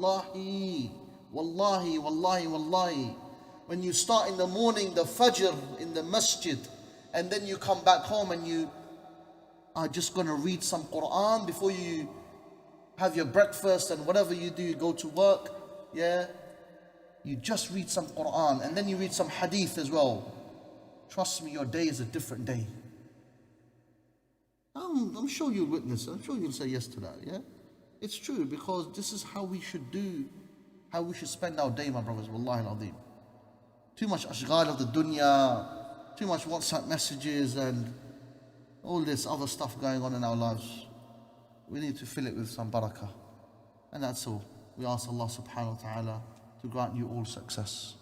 wallahi, wallahi, wallahi, wallahi. When you start in the morning, the Fajr in the Masjid, and then you come back home and you are just going to read some Quran before you have your breakfast and whatever you do, you go to work, yeah? You just read some Quran and then you read some Hadith as well. Trust me, your day is a different day. I'm sure you'll witness, I'm sure you'll say yes to that, yeah? It's true, because this is how we should do, how we should spend our day, my brothers, wallahi al-azim. Too much ashghal of the dunya, too much WhatsApp messages and all this other stuff going on in our lives. We need to fill it with some barakah. And that's all. We ask Allah subhanahu wa ta'ala to grant you all success.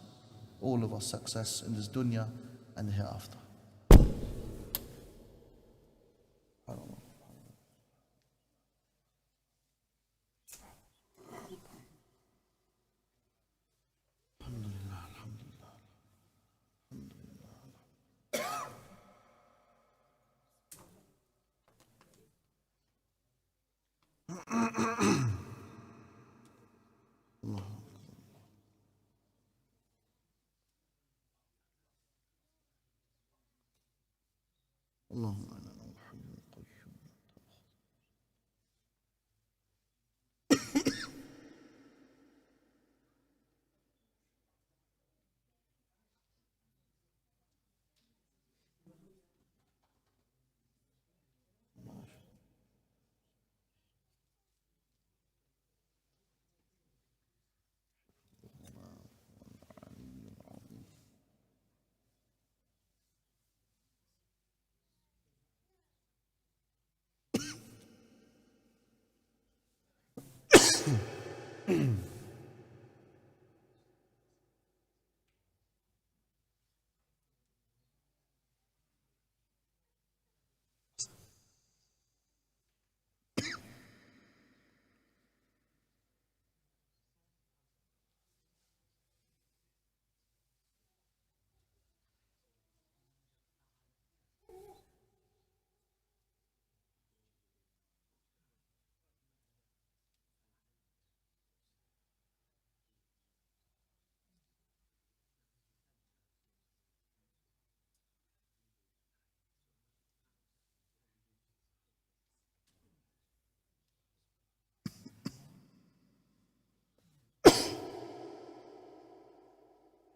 All of us success in this dunya and hereafter. اللهم انا الحي القيوم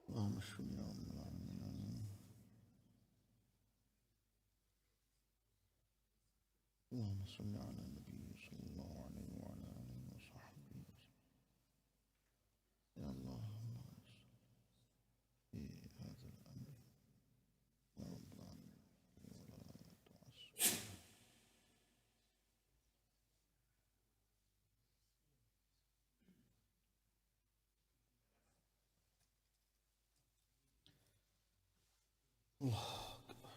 اللهم اشفني يا رب العالمين. اللهم صل على النبي صلى الله عليه وعلى اله وصحبه وسلم. يا الله في هذا الامر يا رب العالمين ولا تعسر. الله أكبر.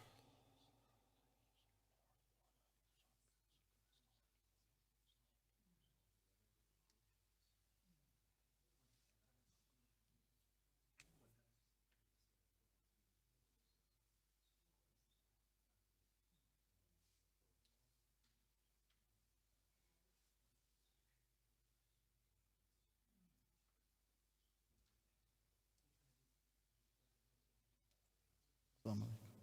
السلام عليكم.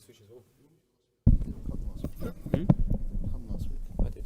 Come last week. I did.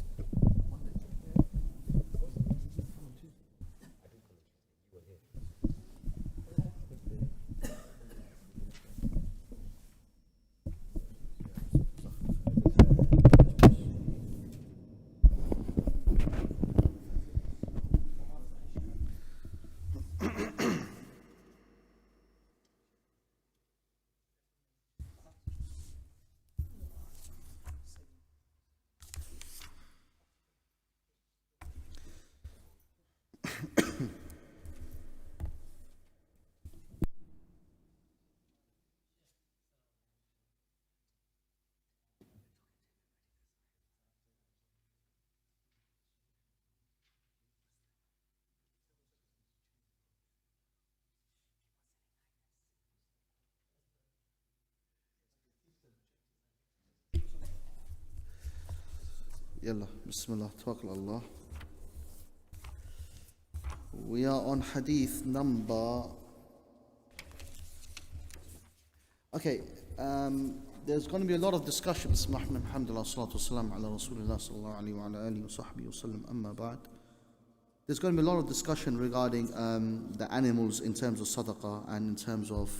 Yalla, Bismillah, Tawakkal Allah. We are on hadith number. Okay, there's going to be a lot of discussion. Bismillah, alhamdulillah, salatu wassalam ala rasulillah sallallahu alayhi wa ala alihi wa sahbihi wa sallam, amma ba'd. There's going to be a lot of discussion regarding the animals in terms of sadaqah and in terms of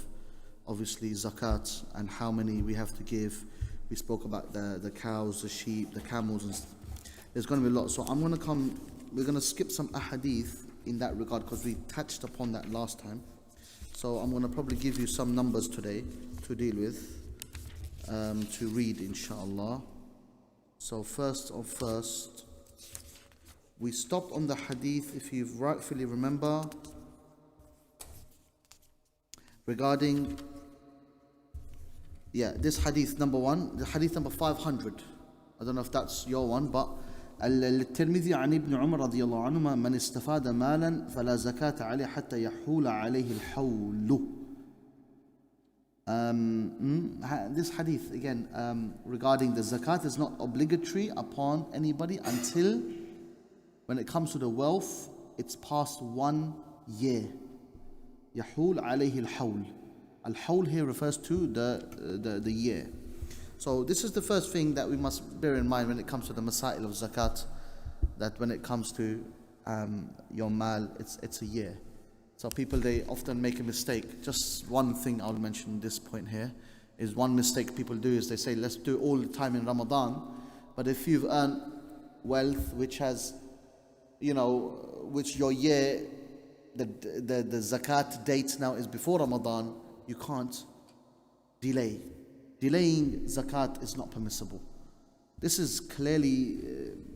obviously zakat and how many we have to give. We spoke about the cows, the sheep, the camels, and there's going to be a lot. So we're going to skip some ahadith in that regard because we touched upon that last time. So I'm going to probably give you some numbers today to deal with, to read inshallah. So first, we stopped on the hadith, if you rightfully remember, regarding this hadith number 1, the hadith number 500. I don't know if that's your one, but الترمذي عن ابن عمر رضي الله عنهما من استفاد مالا فلا زكاة عليه حتى يحول عليه الحول. This hadith again regarding the zakat is not obligatory upon anybody until when it comes to the wealth it's past 1 year. يحول عليه الحول. Al-hawl here refers to the year. So this is the first thing that we must bear in mind when it comes to the masail of zakat, that when it comes to your mal, it's a year. So people, they often make a mistake. Just one thing I'll mention this point here is one mistake people do is they say let's do all the time in Ramadan, but if you've earned wealth which has, which your year, the zakat date now is before Ramadan, you can't delay. Delaying zakat is not permissible. This is clearly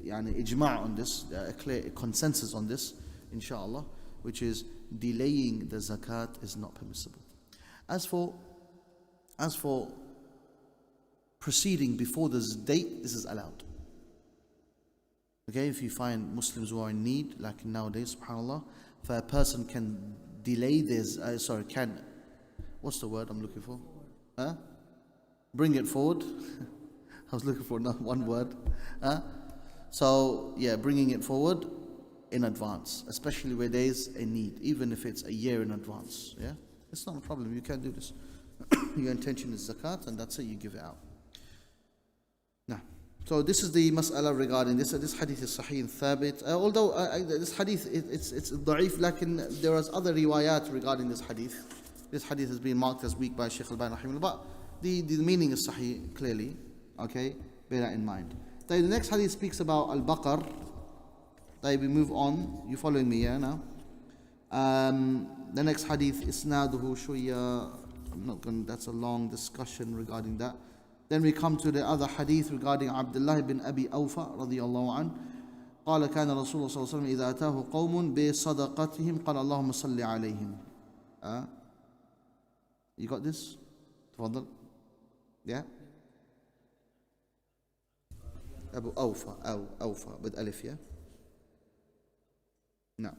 ijma' on this, a clear consensus on this, inshallah, which is delaying the zakat is not permissible. As for proceeding before this date, this is allowed. Okay, if you find Muslims who are in need, like nowadays, subhanAllah, if a person can delay this, what's the word I'm looking for? Bring it forward. I was looking for one word. So, bringing it forward in advance, especially where there is a need, even if it's a year in advance. Yeah, it's not a problem. You can do this. Your intention is zakat, and that's it. You give it out. Now, so this is the mas'ala regarding this. This hadith is sahih and thabit. Although this hadith it's da'if, lakin there are other riwayat regarding this hadith. This hadith has been marked as weak by Shaykh al-Albani rahimahullah, but the meaning is sahih, clearly. Okay, bear that in mind. The next hadith speaks about al-baqar. We move on. You following me, now? The next hadith, isnaduhu shuyya. That's a long discussion regarding that. Then we come to the other hadith regarding Abdullah ibn Abi Awfa radiyallahu anhu. قال كان رسول الله صلى الله عليه وسلم إذا أتاه قوم بصدقتهم قال اللهم صل عليهم. You got this? تفضل. Yeah. Abu Awfa with alif, yeah. نعم.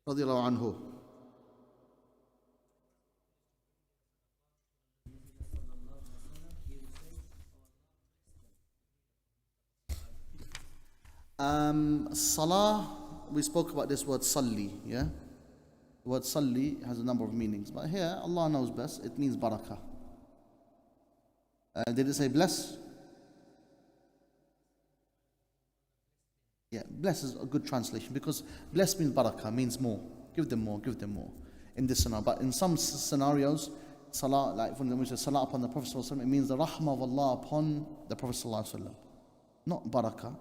رضي الله عنه. Salah, we spoke about this word salli, yeah? The word salli has a number of meanings, but here Allah knows best, it means barakah. Did it say bless? Yeah, bless is a good translation because bless means barakah, means more. Give them more, give them more. In this scenario. But in some scenarios, salah, like when we say salah upon the Prophet ﷺ, it means the rahmah of Allah upon the Prophet ﷺ. Not barakah.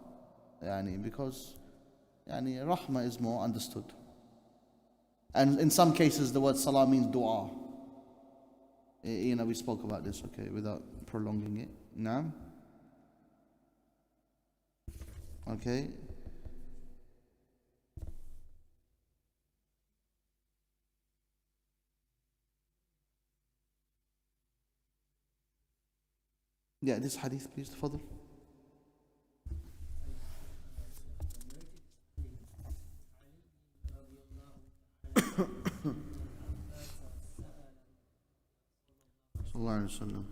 Because rahmah is more understood. And in some cases, the word salah means dua. We spoke about this, okay, without prolonging it. Now, okay. Yeah, this hadith, please, تفضل. صلى الله عليه وسلم.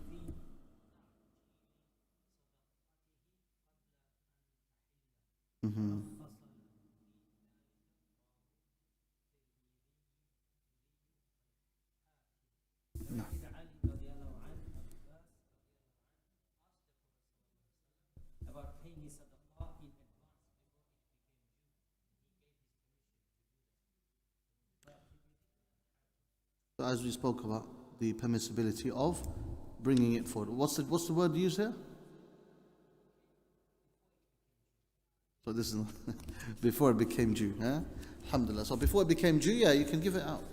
So as we spoke about the permissibility of bringing it forward. What's the word used here? So this is before it became due. Alhamdulillah. So before it became due, yeah, you can give it out.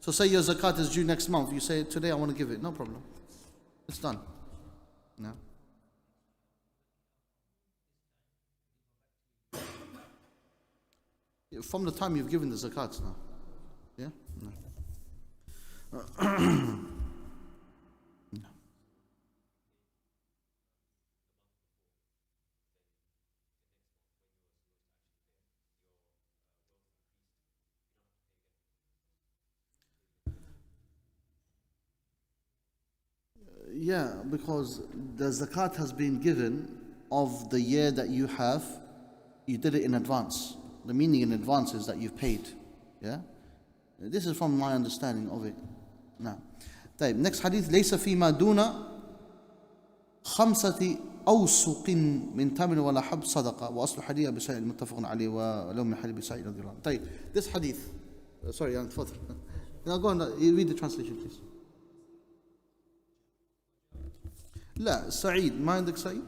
So say your zakat is due next month. You say today I want to give it. No problem. It's done. No. From the time you've given the zakat now. Yeah? No. Yeah, because the zakat has been given of the year that you have, you did it in advance. The meaning in advance is that you've paid. Yeah? This is from my understanding of it. Now, طيب, next hadith, ليس فيما دون خمسة أوسق من تمر ولا حب صدقة وأصل حديث أبي سعيد متفق عليه ولو من حديث أبي سعيد رضي الله عنه. طيب, this hadith, sorry, تفضل. Now go on, read the translation, please. لا, Sa'id, ما عندك Sa'id?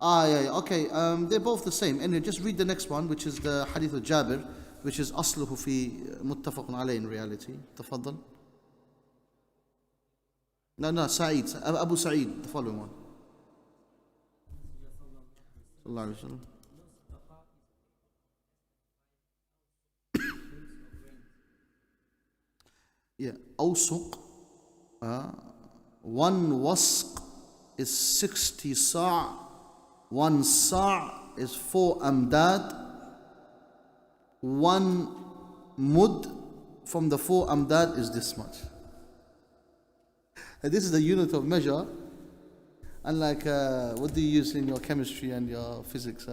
Yeah, okay, they're both the same. Anyway, just read the next one, which is the hadith of Jabir, which is أصله في متفق عليه in reality. تفضل. No, Sa'id, Abu Sa'id, the following one. Sallallahu Alaihi Wasallam. Yeah, awsuq, one wasq is 60 sa', one sa' is 4 amdad, one mud from the 4 amdad is this much. And this is the unit of measure, unlike what do you use in your chemistry and your physics?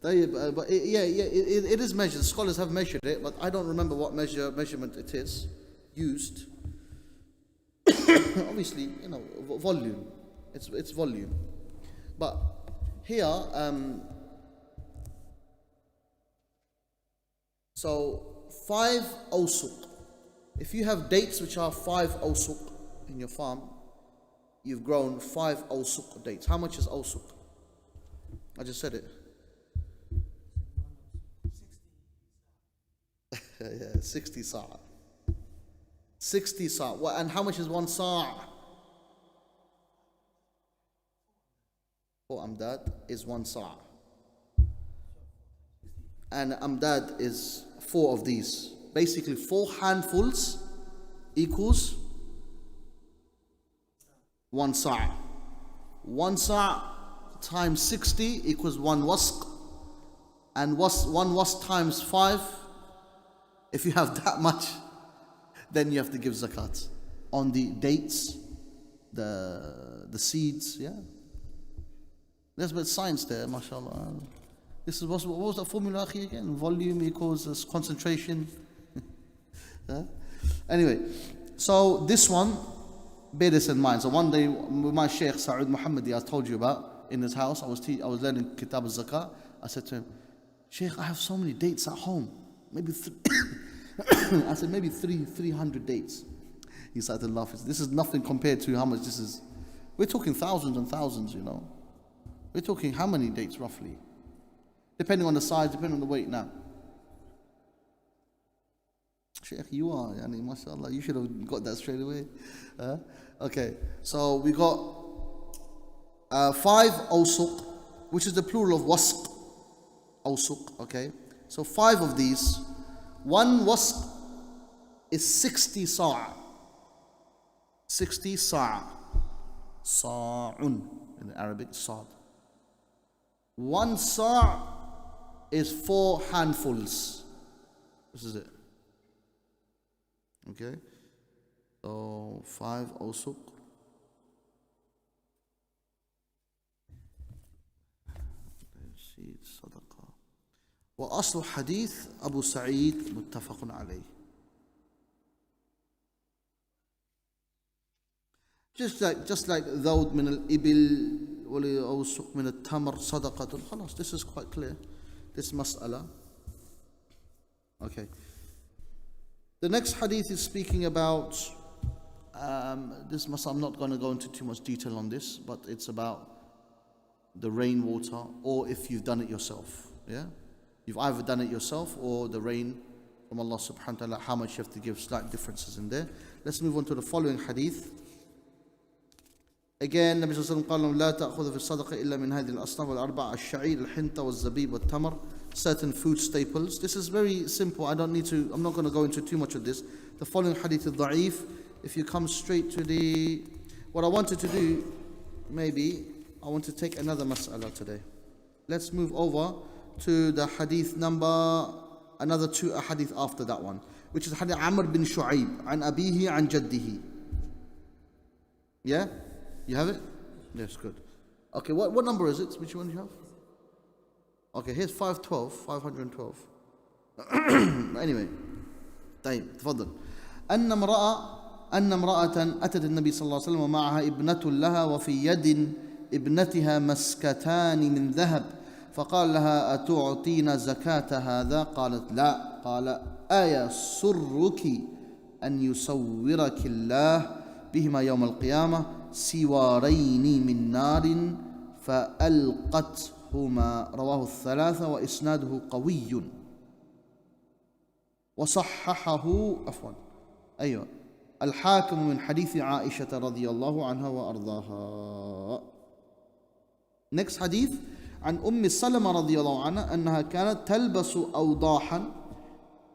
But it is measured. Scholars have measured it, but I don't remember what measurement it is used. Obviously, volume. It's volume. But here, so 5 awsuq. If you have dates which are 5 awsuq in your farm, you've grown 5 awsuq of dates. How much is awsuq? I just said it. Yeah, 60 sa'. 60 sa'. And how much is 1 sa'? 4 amdad is 1 sa'. And amdad is 4 of these. Basically 4 handfuls equals 1 sa'. 1 sa' times 60 equals 1 wasq. And 1 wasq times 5. If you have that much, then you have to give zakat on the dates, the seeds. Yeah, there's a bit of science there, mashallah. This is what was that formula again? Volume equals concentration. Huh? Anyway, so this one, bear this in mind. So one day, with my Shaykh Sa'ud Muhammadi, I told you about, in his house, I was learning Kitab al-Zakah. I said to him, Shaykh, I have so many dates at home. Maybe I said, maybe 300 dates. He started laughing. This is nothing compared to how much this is. We're talking thousands and thousands, you know. We're talking how many dates roughly? Depending on the size, depending on the weight now. Sheikh, you are, yani, mashallah, you should have got that straight away. Okay, so we got 5 awsuq, which is the plural of wasq. Awsuq, okay. So 5 of these. 1 wasq is 60 sa'. 60 sa'. Sa'un in Arabic, sa'd. 1 sa' is 4 handfuls. This is it. Okay, so 5 awsuq. Let's see, صدقة. وأصل حديث أبو سعيد متفق عليه. Just like ذود من الإبل والأوسق من التمر صدقة. خلاص, this is quite clear. This mas'ala. Okay. The next hadith is speaking about this mas'ala. I'm not going to go into too much detail on this, but it's about the rainwater, or if you've done it yourself. Yeah, you've either done it yourself or the rain from Allah subhanahu wa ta'ala, how much you have to give, slight differences in there. Let's move on to the following hadith. Again, Nabi sallallahu alaihi wasallam قال لا تأخذ في الصدقة إلا من هذه الأصناف الأربعة الشعير الحنطة والزبيب والتمر. Certain food staples. This is very simple. I'm not going to go into too much of this. The following hadith is da'if. If you come straight to what I wanted to do, maybe I want to take another mas'ala today. Let's move over to the hadith number, another 2 hadith after that one, which is hadith Amr bin Shu'aib, an abihi an jaddihi. Yeah? You have it? Yes, good. Okay, what number is it? Which one do you have? Okay, here's 512. Anyway, طيب تفضل. أن امرأة أتت النبي صلى الله عليه وسلم ومعها ابنة لها وفي يد ابنتها مسكتان من ذهب فقال لها أتعطين زكاة هذا؟ قالت لا. قال أيسرك أن يصورك الله بهما يوم القيامة سوارين من نار فألقتهما. رواه الثلاثة وإسناده قوي وصححه أيوة الحاكم من حديث عائشة رضي الله عنها وأرضاها. Next hadith عن أم سلمة رضي الله عنها أنها كانت تلبس أوضاحا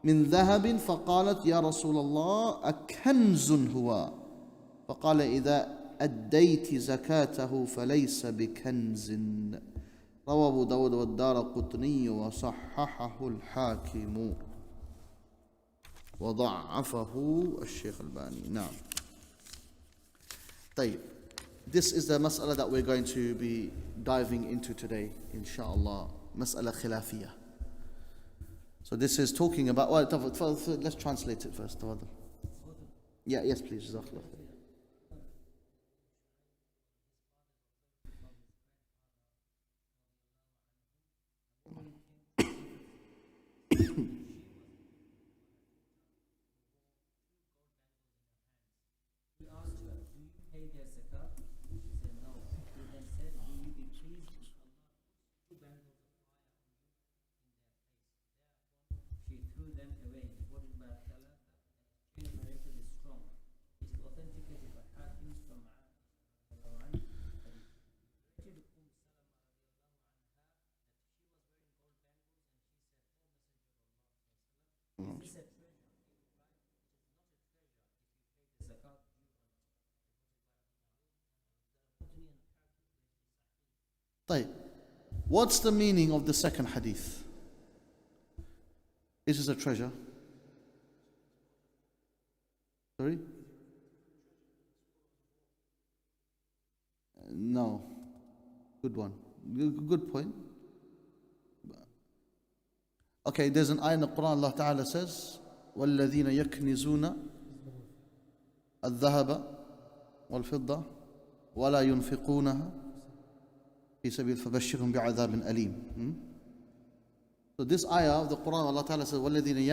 من ذهب فقالت يا رسول الله أكنز هو؟ فقال إذا أديت زكاته فليس بكنز. رواه أبو داود والدارقطني وصححه الحاكم وضعفه الشيخ الباني. نعم. طيب. This is the mas'ala that we're going to be diving into today, inshallah. Mas'ala khilafiyah. So this is talking about, let's translate it first. Yeah, yes please. Jazakallah. طيب. What's the meaning of the second hadith? Is this a treasure? Sorry? No. Good one. Good point. Okay, there's an ayah in the Quran, Allah Ta'ala says, وَالَّذِينَ يَكْنِزُونَ الذَّهَبَ وَالْفِضَّةَ وَلَا يُنْفِقُونَهَا فِي سَبِيلِ فَبَشِّرْهُمْ بِعَذَابٍ أَلِيمٍ. So this ayah of the Quran, Allah Ta'ala says, وَالَّذِينَ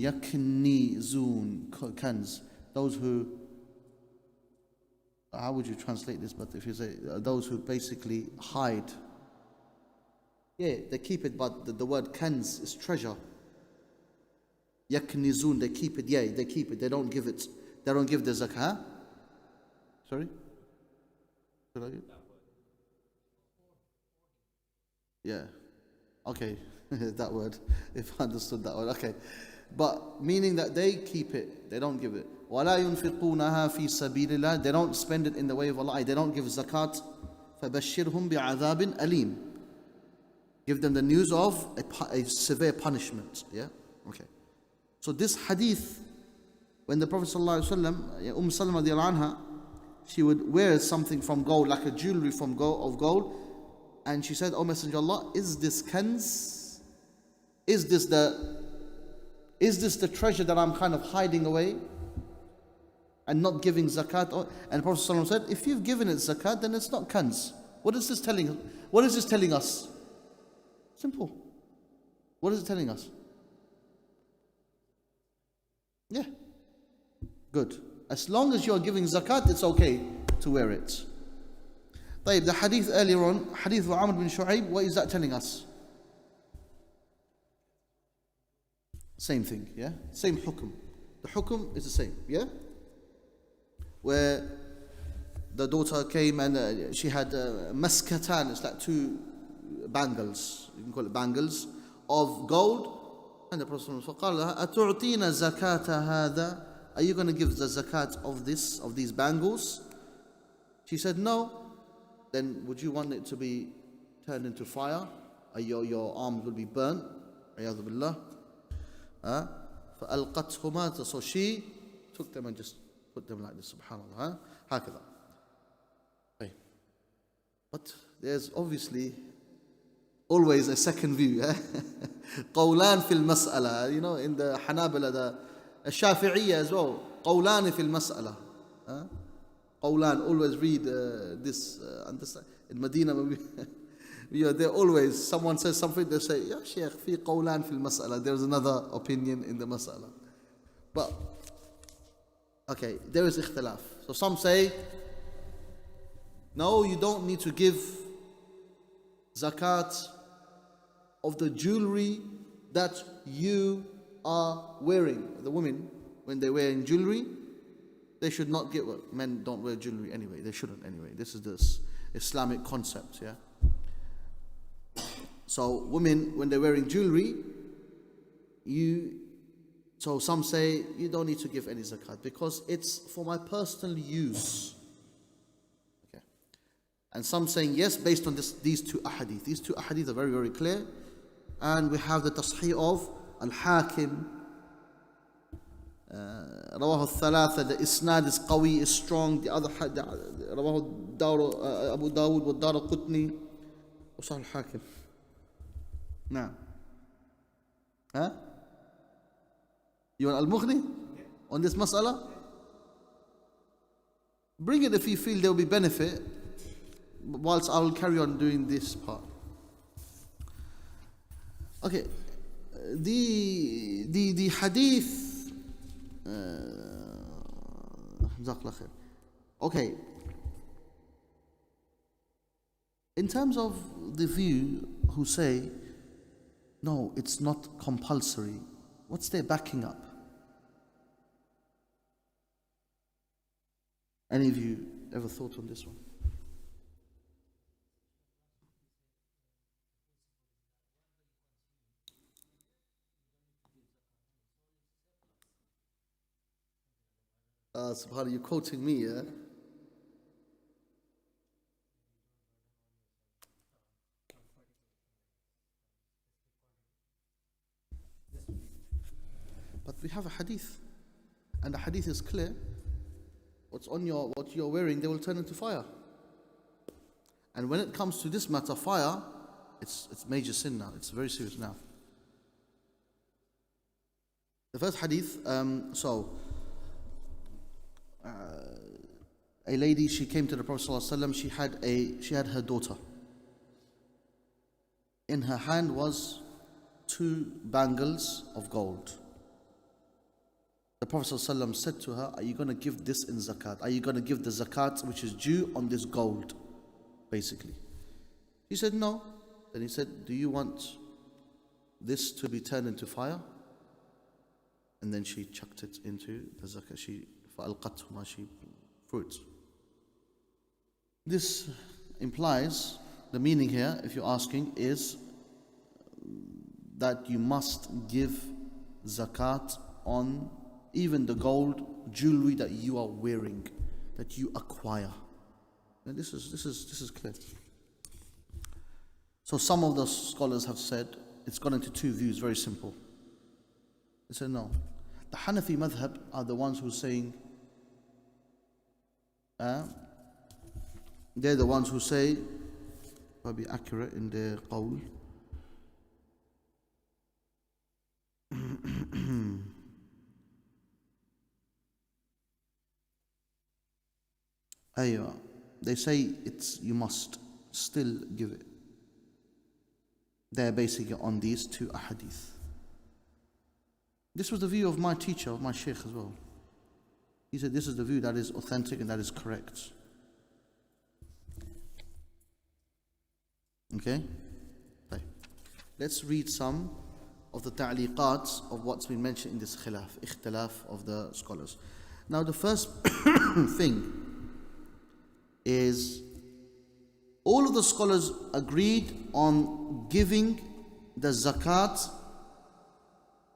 يَكْنِزُونَ, kanz, those who, how would you translate this? But if you say, those who basically hide. Yeah, they keep it, but the word kanz is treasure. Yaknizun, they keep it, yeah, they keep it, they don't give it. They don't give the zakah. Sorry? Should I give? Yeah. Okay, that word, if I understood that word, okay. But meaning that they keep it, they don't give it. وَلَا يُنْفِقُونَهَا فِي سَبِيلِ اللَّهِ, they don't spend it in the way of Allah, they don't give zakat. فَبَشِّرْهُمْ بِعَذَابٍ أَلِيمٍ, give them the news of a severe punishment. Yeah? Okay. So this hadith, when the Prophet ﷺ, Salama radiallahu anha, she would wear something from gold, like a jewelry from gold, and she said, "O Messenger of Allah, is this kanz? Is this the treasure that I'm kind of hiding away and not giving zakat?" And the Prophet ﷺ said, "If you've given it zakat, then it's not kanz." What is this telling us? What is this telling us? Simple. What is it telling us? Yeah. Good. As long as you're giving zakat, it's okay to wear it. The hadith earlier on, hadith of Amr bin Shu'ayb, what is that telling us? Same thing, yeah? Same hukum. The hukum is the same, yeah? Where the daughter came and she had maskatan, it's like two bangles, you can call it bangles, of gold. And the Prophet فقال لها أتعطينا زكاة هذا, are you going to give the zakat of these bangles? She said no. Then would you want it to be turned into fire? Your arms will be burnt. عياذ بالله. فألقتهما, so she took them and just put them like this. Subhanallah. هكذا. Okay. But there's obviously always a second view. قولان في المسألة. You know, in the Hanabila, the Shafi'iyya as well. قولان في المسألة. قولان, always read this. Understand? In Medina, they always, someone says something, they say, "Ya Shaykh, في قولان في المسألة." There's another opinion in the mas'ala. But, okay, there is ikhtilaf. So some say, no, you don't need to give zakat of the jewelry that you are wearing. The women, when they're wearing jewelry, they should not get, well, men don't wear jewelry anyway, they shouldn't anyway. This is this Islamic concept, yeah? So women, when they're wearing jewelry, so some say you don't need to give any zakat because it's for my personal use. Okay. And some saying yes, based on these two ahadith. These two ahadith are very, very clear. And we have the tasheeh of Al-Hakim. رواه الثلاثة, the isnad is qawi, is strong. The other رواه Abu Dawud والدار قطني وصحيح الحاكم. نعم. Huh? You want Al-Mughni on this mas'ala? Bring it if you feel there will be benefit, whilst I will carry on doing this part. Okay, the hadith. Okay. In terms of the view who say, no, it's not compulsory, what's their backing up? Any of you ever thought on this one? Subhanallah, you're quoting me, yeah? But we have a hadith, and the hadith is clear. What you're wearing, they will turn into fire. And when it comes to this matter, fire, it's major sin now. It's very serious now. The first hadith, a lady, she came to the Prophet ﷺ, she had her daughter. In her hand was 2 bangles of gold. The Prophet ﷺ said to her, are you going to give this in zakat? Are you going to give the zakat which is due on this gold, basically? She said, no. Then he said, do you want this to be turned into fire? And then she chucked it into the zakat. She threw it. This implies, the meaning here, if you're asking, is that you must give zakat on even the gold jewelry that you are wearing, that you acquire. And this is clear. So some of the scholars have said it's gone into 2 views, very simple. They said no. The Hanafi madhab are the ones who are saying, they're the ones who say, I'll be accurate in their qawl. They say you must still give it. They're basically on these 2 ahadith. This was the view of my teacher, of my sheikh as well. He said this is the view that is authentic and that is correct. Okay? Let's read some of the ta'liqats of what's been mentioned in this ikhtilaf of the scholars. Now the first thing is, all of the scholars agreed on giving the zakat,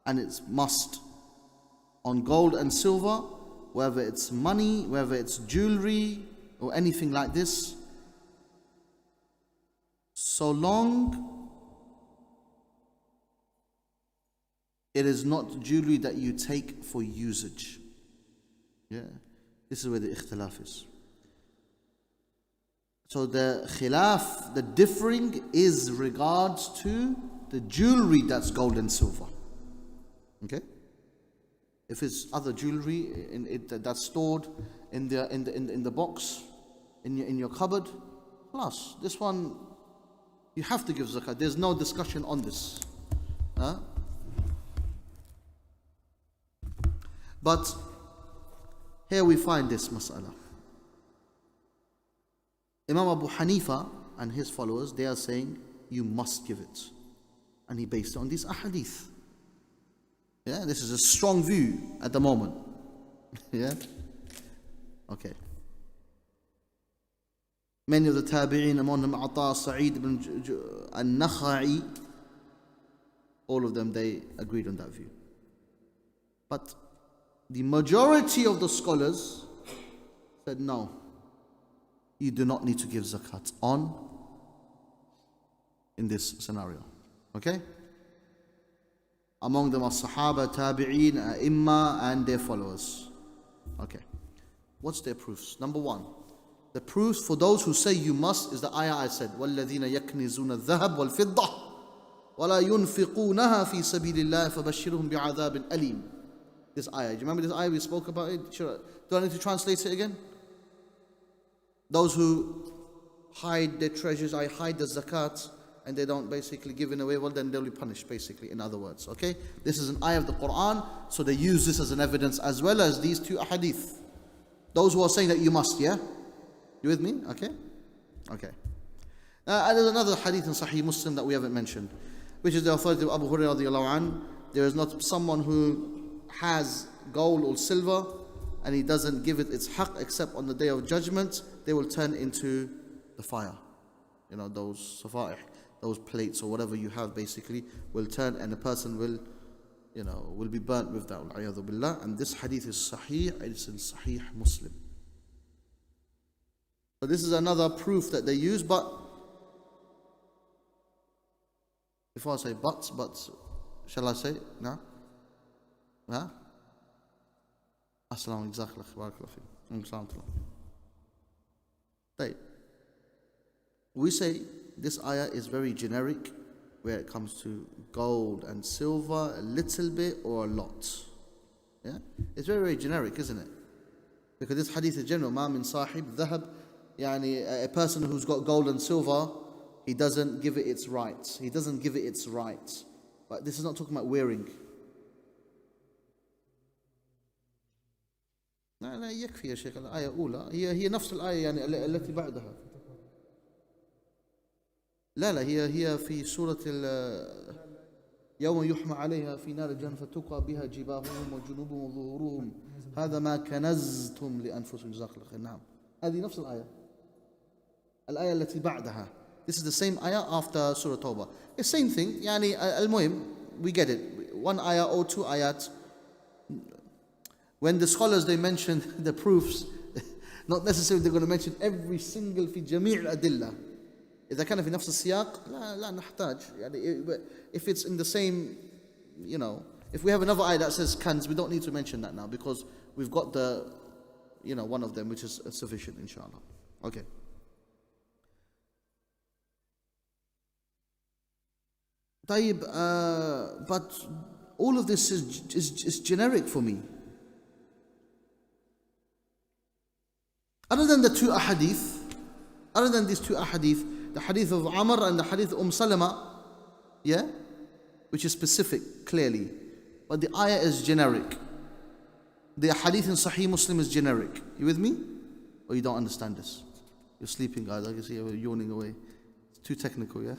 and it's must, on gold and silver, whether it's money, whether it's jewelry or anything like this, so long it is not jewelry that you take for usage. Yeah, this is where the ikhtilaf is. So the khilaf, the differing, is regards to the jewelry that's gold and silver. Okay? If it's other jewelry that's stored in the box, in your cupboard, plus this one you have to give zakat. There's no discussion on this. But here we find this mas'ala. Imam Abu Hanifa and his followers, they are saying you must give it, and he based it on these ahadith. Yeah, this is a strong view at the moment. Yeah, okay. Many of the tabi'in, among them Ata, Sa'id ibn al-Nakha'i, all of them, they agreed on that view. But the majority of the scholars said no, you do not need to give zakat on in this scenario. Okay? Among them are Sahaba, Tabi'een, A'imma and their followers. Okay. What's their proofs? Number 1, the proofs for those who say you must is the ayah I said, وَالَّذِينَ يَكْنِزُونَ الذَّهَبَ وَالْفِضَّةَ وَلَا يُنْفِقُونَها فِي سَبِيلِ اللَّهِ فَبَشِّرْهُمْ بِعَذَابٍ أَلِيمٍ. This ayah, do you remember this ayah? We spoke about it. Do I need to translate it again? Those who hide their treasures, I hide the zakat, and they don't basically give it away, well then they'll be punished, basically, in other words. Okay? This is an ayah of the Quran, so they use this as an evidence as well as these 2 ahadith. Those who are saying that you must, yeah? You with me? Okay? Okay. And there's another hadith in Sahih Muslim that we haven't mentioned, which is the authority of Abu Hurairah radiallahu anhu. There is not someone who has gold or silver and he doesn't give it its haqq except on the day of judgment, they will turn into the fire. You know, those safa'ih, those plates or whatever you have basically will turn, and the person will, will be burnt with that. Al-'iyadhu billah. And this hadith is sahih, it's in Sahih Muslim. So this is another proof that they use, but before I say but, shall I say no? Huh? Assalamu alaikum. We say this ayah is very generic where it comes to gold and silver, a little bit or a lot. Yeah? It's very, very generic, isn't it? Because this hadith is general. Ma min sahib dhahab. Yani, a person who's got gold and silver, he doesn't give it its rights. He doesn't give it its rights. But this is not talking about wearing. لا لا يكفي يا شيخ. الآية الأولى هي نفس الآية يعني التي بعدها. لا هي في سورة يوم يحمى عليها في نار جهنم فتقى بها جباههم وجنوبهم وظهورهم هذا ما كنزتم لأنفسكم جزاك الله خير. نعم هذه نفس الآية التي بعدها. This is the same ayah after Surah Tawbah. The same thing. يعني المهم we get it. One ayah or two ayat. When the scholars they mention the proofs, not necessarily they're going to mention every single في جميع الأدلة. إذا كان في نفس السياق لا نحتاج. يعني if it's in the same, you know, if we have another ayah that says kanz, we don't need to mention that now because we've got the, you know, one of them which is sufficient, inshallah. Okay. طيب, but all of this is generic for me. Other than the two ahadith, other than these two ahadith, the hadith of Amr and the hadith of Salama, yeah, which is specific, clearly. But the ayah is generic. The hadith in Sahih Muslim is generic. You with me? Or you don't understand this? You're sleeping, guys. I can see you're yawning away. It's too technical, yeah?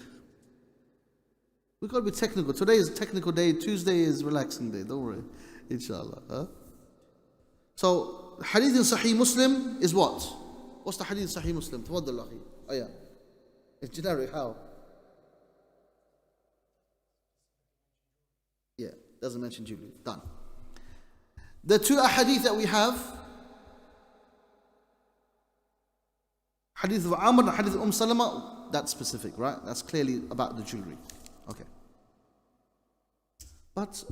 We've got to be technical. Today is a technical day. Tuesday is relaxing day. Don't worry. Inshallah. Huh? So, the hadith in Sahih Muslim is what? What's the hadith in Sahih Muslim? Tafaddal akhi. Oh yeah. It's generic. How? Yeah. Doesn't mention jewelry. Done. The two ahadith that we have, hadith of Amr and hadith of Salama, that's specific, right? That's clearly about the jewelry. Okay. But,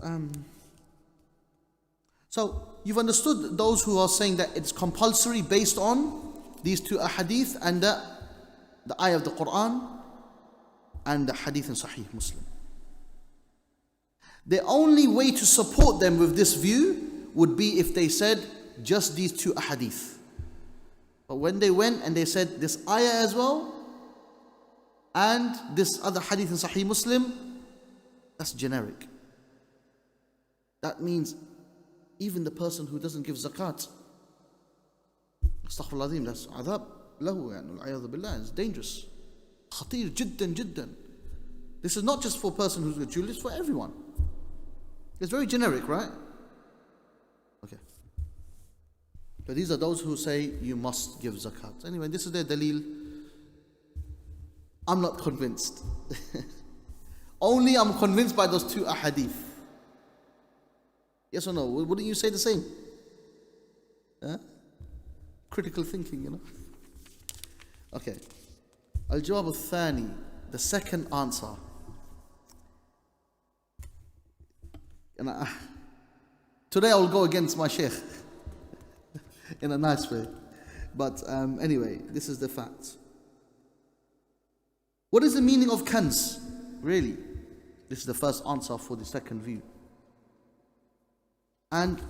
so you've understood those who are saying that it's compulsory based on these two ahadith and the ayah of the Quran and the hadith in Sahih Muslim. The only way to support them with this view would be if they said just these two ahadith. But when they went and they said this ayah as well and this other hadith in Sahih Muslim, that's generic. That means even the person who doesn't give zakat, astaghfirullah azim, that's adhab lahu, al-'ayadhu billah, it's dangerous. Khatir jiddan jiddan. This is not just for a person who's got jewelry, it's for everyone. It's very generic, right? Okay. But these are those who say you must give zakat. Anyway, this is their dalil. I'm not convinced. Only I'm convinced by those two ahadith. Yes or no? Wouldn't you say the same? Huh? Critical thinking, you know. Okay. Al-Jawab al-Thani, the second answer. And today I will go against my sheikh in a nice way. But anyway, this is the fact. What is the meaning of kanz? Really? This is the first answer for the second view. And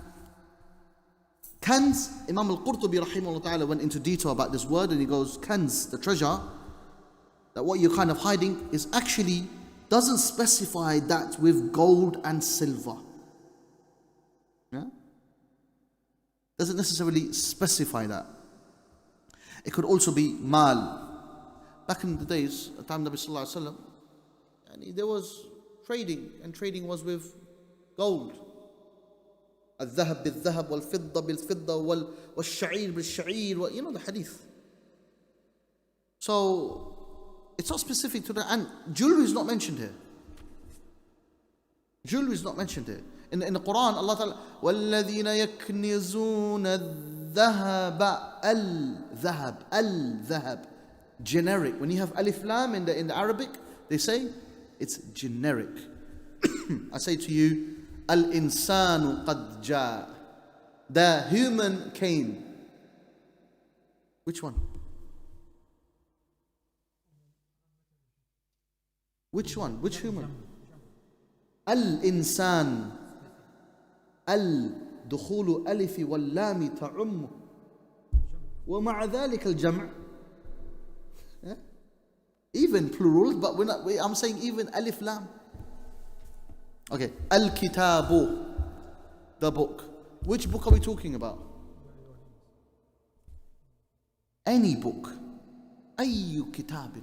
kanz, Imam al-Qurtubi rahimahullah ta'ala went into detail about this word and he goes, kanz, the treasure, that what you're kind of hiding is actually doesn't specify that with gold and silver. Yeah? Doesn't necessarily specify that. It could also be mal. Back in the days, at the time of Nabi Sallallahu Alaihi Wasallam, and there was trading, and trading was with gold. الذهب بالذهب والفضة بالفضة والشعير بالشعير, you know the hadith. So it's not specific to that, and jewelry is not mentioned here. Jewelry is not mentioned here. In the Quran, Allah Ta'ala, وَالَّذِينَ يَكْنِزُونَ الذَّهَبَ الذهب. Generic. When you have alif lam in the Arabic, they say it's generic. I say to you, al-insanu qad ja. The human came. Which one? Which one? Which human? Al-insan. دخول ألف واللام تعم ومع ذلك الجمع. Even plurals, but I'm saying even alif lam. Okay, al-kitabu, the book. Which book are we talking about? Any book. أي كتاب.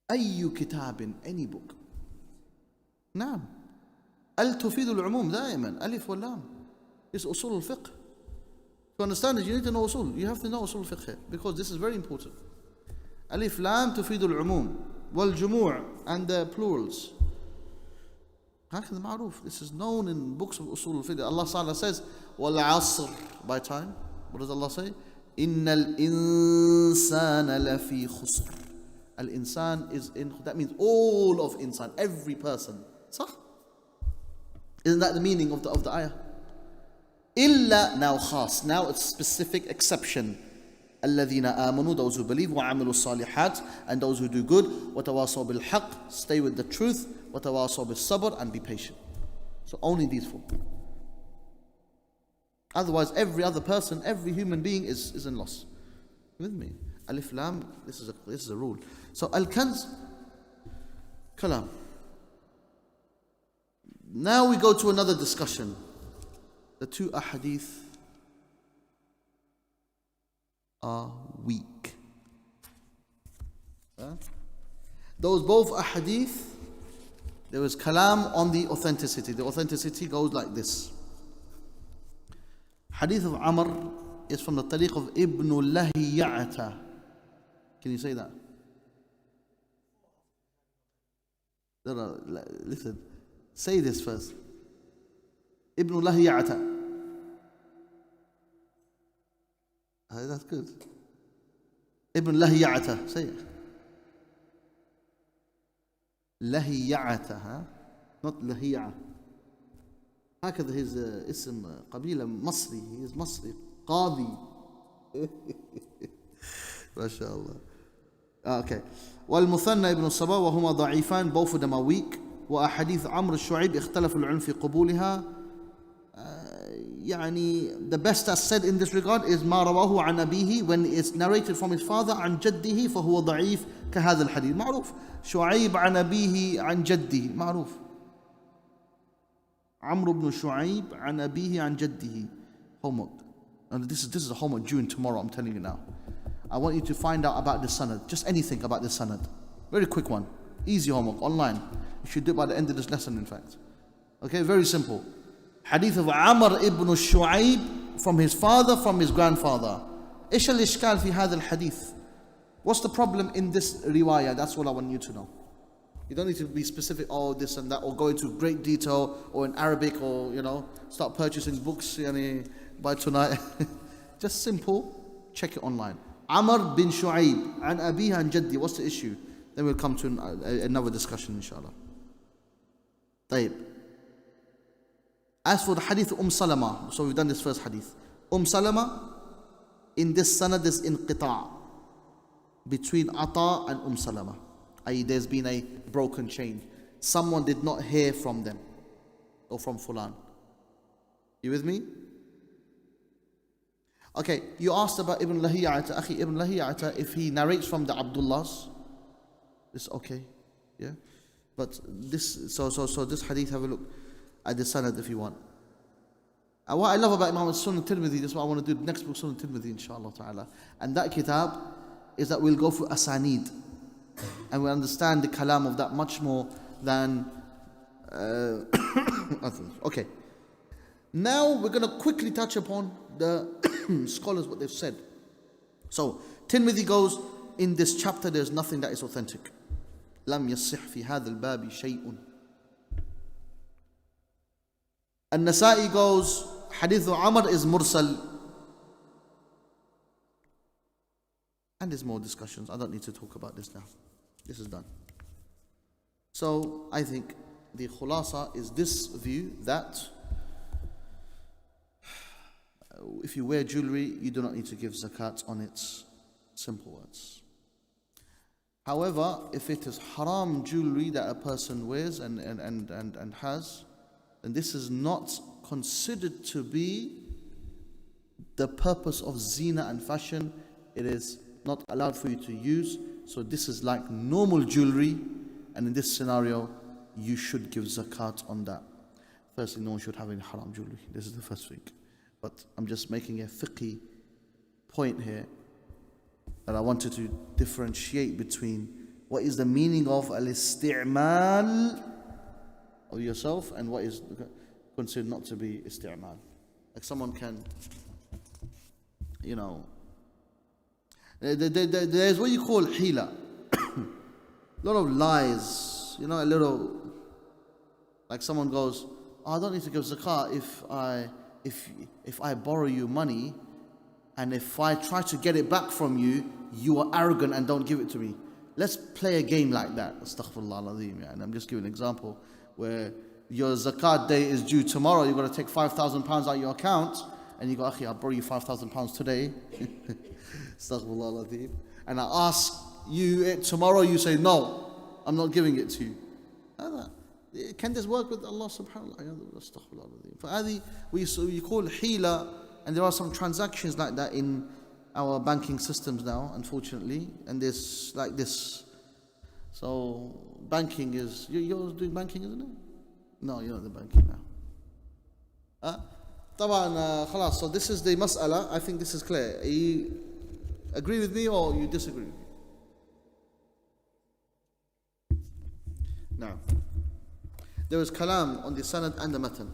أي كتاب, any book. نعم. ال تفيد العموم دائما, ألف واللام. It's أصول الفقه. To understand it, you need to know usul. You have to know usul fiqh here, because this is very important. Alif lam tufidu al-umum wal jumu'ah, and the plurals. هكذا معروف. This is known in books of usul fiqh. Allah Ta'ala says wal asr by time. What does Allah say? Innal insana lafi khusr. Al insan is in, that means all of insan, every person. صح? Isn't that the meaning of the ayah? Illa, now khas, now it's specific exception. الذين آمنوا, those who believe, وعملوا الصالحات, and those who do good, وتواصوا بالحق, stay with the truth, وتواصوا بالصبر, and be patient. So only these four. Otherwise every other person, every human being is in loss. With me? Alif Lam, this is a rule. So Al-Kanz, Kalam. Now we go to another discussion. The two ahadith are weak. Those both ahadith, there is kalam on the authenticity. The authenticity goes like this. Hadith of Amr is from the tariq of Ibn Lahiyata. Can you say that? No, listen. Say this first. Ibn Lahiyata. That's good. Ibn Lahiyata. Say it. Lahiyata, huh? Not Lahiya. هكذا his اسم قبيلة مصري. He is Masri. قاضي. ما شاء الله. Okay. والمثنى ابن الصبا وهما ضعيفان, both of them are weak. وأحاديث عمرو الشعيب اختلف العلم في قبولها. يعني the best that's said in this regard is ما رواه عن أبيه, when it's narrated from his father عن جده فهو ضعيف كهذا الحديث. معروف. شعيب عن أبيه عن جده. معروف. عمرو بن شعيب عن أبيه عن جده. Homework. And this is a homework due tomorrow, I'm telling you now. I want you to find out about the sanad. Just anything about the sanad. Very quick one. Easy homework, online. You should do it by the end of this lesson, in fact. Okay, very simple. Hadith of Amr ibn Shu'aib from his father, from his grandfather. إيش الإشكال في هذا الحديث? What's the problem in this riwayah? That's all I want you to know. You don't need to be specific, oh, this and that, or go into great detail, or in Arabic, or, start purchasing books by tonight. Just simple, check it online. Amr bin Shu'aib, an Abiha and Jaddi. What's the issue? Then we'll come to another discussion, inshallah. طيب. As for the hadith of Salama, so we've done this first hadith. Salama, in this sanad is inqita' between Ata and Salama. i.e. there's been a broken chain. Someone did not hear from them or from Fulan. You with me? Okay, you asked about Ibn Lahiyata. Akhi, Ibn Lahiyata, if he narrates from the Abdullahs, it's okay. Yeah? But this, so this hadith, have a look at the sanad if you want. And what I love about Imam Sunan Tirmidhi, this is what I want to do next book, Sunan Tirmidhi, inshallah ta'ala. And that kitab is that we'll go through asanid. And we understand the kalam of that much more than others. Okay. Now we're going to quickly touch upon the scholars, what they've said. So, Tirmidhi goes, in this chapter there's nothing that is authentic. لم يصح في هذا الباب شيء. An-Nasa'i goes, Hadith Amr is mursal. And there's more discussions. I don't need to talk about this now. This is done. So I think the khulasa is this view that if you wear jewelry, you do not need to give zakat on its simple words. However, if it is haram jewelry that a person wears and has, then this is not considered to be the purpose of zina and fashion. It is not allowed for you to use. So this is like normal jewelry, and in this scenario you should give zakat on that. Firstly, no one should have any haram jewelry. This is the first thing. But I'm just making a fiqhi point here that I wanted to differentiate between what is the meaning of al-isti'mal of yourself and what is considered not to be isti'mal. Like someone can, there's what you call hila. A lot of lies, a little, like someone goes, I don't need to give zakah if I borrow you money, and if I try to get it back from you, you are arrogant and don't give it to me. Let's play a game like that. Astaghfirullah al-azim. And I'm just giving an example where your zakat day is due tomorrow. You've got to take £5,000 out of your account, and you go, Akhi, I'll borrow you £5,000 today. Astaghfirullah al-azim. And I ask you it tomorrow, you say, no, I'm not giving it to you. Can this work with Allah subhanahu wa ta'ala? Astaghfirullah al-azim. فهذه we call hila, and there are some transactions like that in our banking systems now, unfortunately, and there's like this. So banking is, you're doing banking, isn't it? No, you're not doing banking now. طبعا خلاص. So this is the mas'ala. I think this is clear. You agree with me or you disagree with me? Now, there is kalam on the sanad and the matan.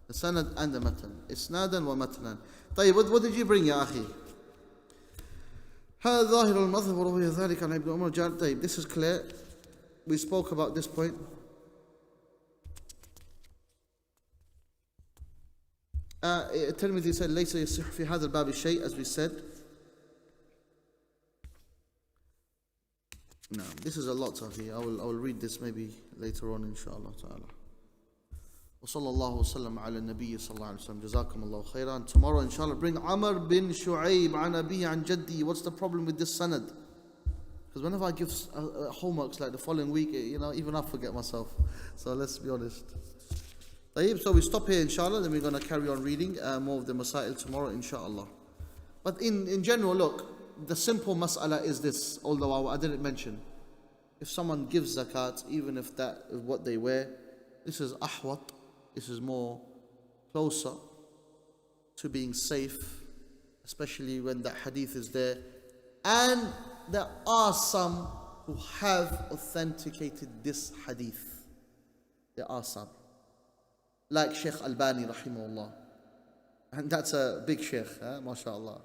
The sanad and the matan. Isnadan wa matnan. طيب, what did you bring يا أخي? هذا ظاهر المذهب وروي ذلك عن ابن عمر جاء. طيب, this is clear. We spoke about this point. الترمذي said ليس يصح في هذا الباب شيء, as we said. No, this is a lot, Safi. I will read this maybe later on, inshallah ta'ala. وصلى الله وسلم على النبي صلى الله عليه وسلم. جزاكم الله خيرا. And tomorrow, inshallah, bring Amr bin Shu'ayb عن أبيه عن جدي. What's the problem with this sanad? Because whenever I give homeworks like the following week, even I forget myself. So let's be honest. So we stop here, inshallah. Then we're going to carry on reading more of the masail tomorrow, inshallah. But in general, look, the simple mas'ala is this, although I didn't mention. If someone gives zakat, even if that is what they wear, this is ahwat, this is more closer to being safe, especially when that hadith is there. And there are some who have authenticated this hadith. There are some. Like Sheikh Albani, rahimahullah. And that's a big sheikh, mashallah.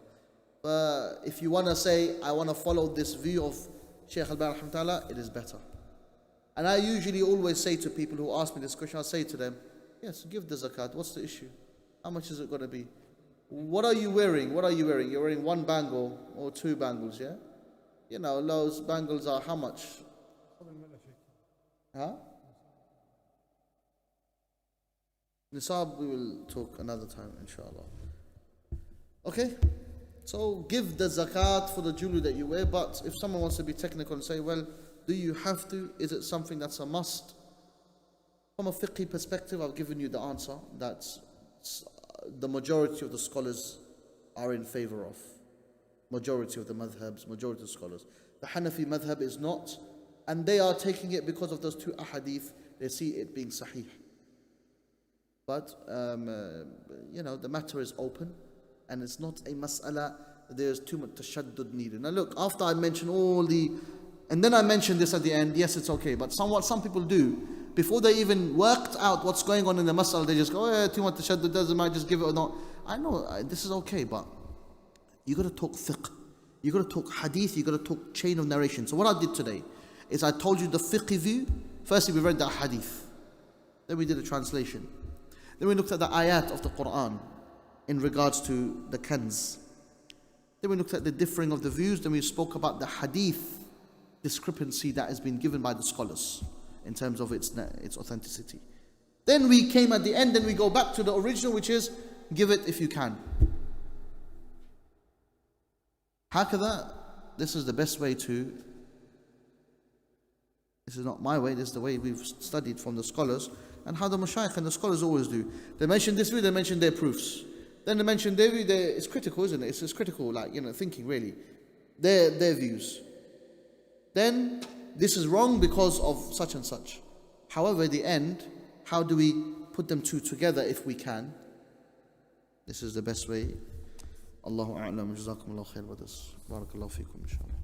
But if you want to say, I want to follow this view of Shaykh Al-Bani rahmatullah, it is better. And I usually always say to people who ask me this question, I say to them, yes, give the zakat. What's the issue? How much is it going to be? What are you wearing? What are you wearing? You're wearing one bangle or two bangles, yeah? Those bangles are how much? Huh? Nisab, we will talk another time, inshallah. Okay? So give the zakat for the jewelry that you wear, but if someone wants to be technical and say, well, do you have to? Is it something that's a must? From a fiqhi perspective, I've given you the answer that the majority of the scholars are in favor of. Majority of the madhabs, majority of the scholars. The Hanafi madhab is not, and they are taking it because of those two ahadith. They see it being sahih. But, the matter is open. And it's not a mas'ala, there's too much tashaddud needed. Now look, after I mention and then I mention this at the end, yes, it's okay. But some people do, before they even worked out what's going on in the mas'ala, they just go, too much tashaddud, doesn't matter, just give it or not. I know, this is okay, but you got to talk fiqh. You got to talk hadith, you got to talk chain of narration. So what I did today is I told you the fiqh view. Firstly, we read the hadith. Then we did a translation. Then we looked at the ayat of the Quran in regards to the kanz. Then we looked at the differing of the views. Then we spoke about the hadith discrepancy that has been given by the scholars in terms of its authenticity. Then we came at the end, and we go back to the original, which is give it if you can. Hakada, this is the best way to, this is not my way, this is the way we've studied from the scholars, and how the mashayikh and the scholars always do. They mention this view, they mention their proofs. Then they mention their view, it's critical, isn't it? It's critical, like, thinking really. Their views. Then, this is wrong because of such and such. However, at the end, how do we put them two together if we can? This is the best way. Allahu a'lam, jazakumullahu khair with this. Barakallahu feekum, inshallah.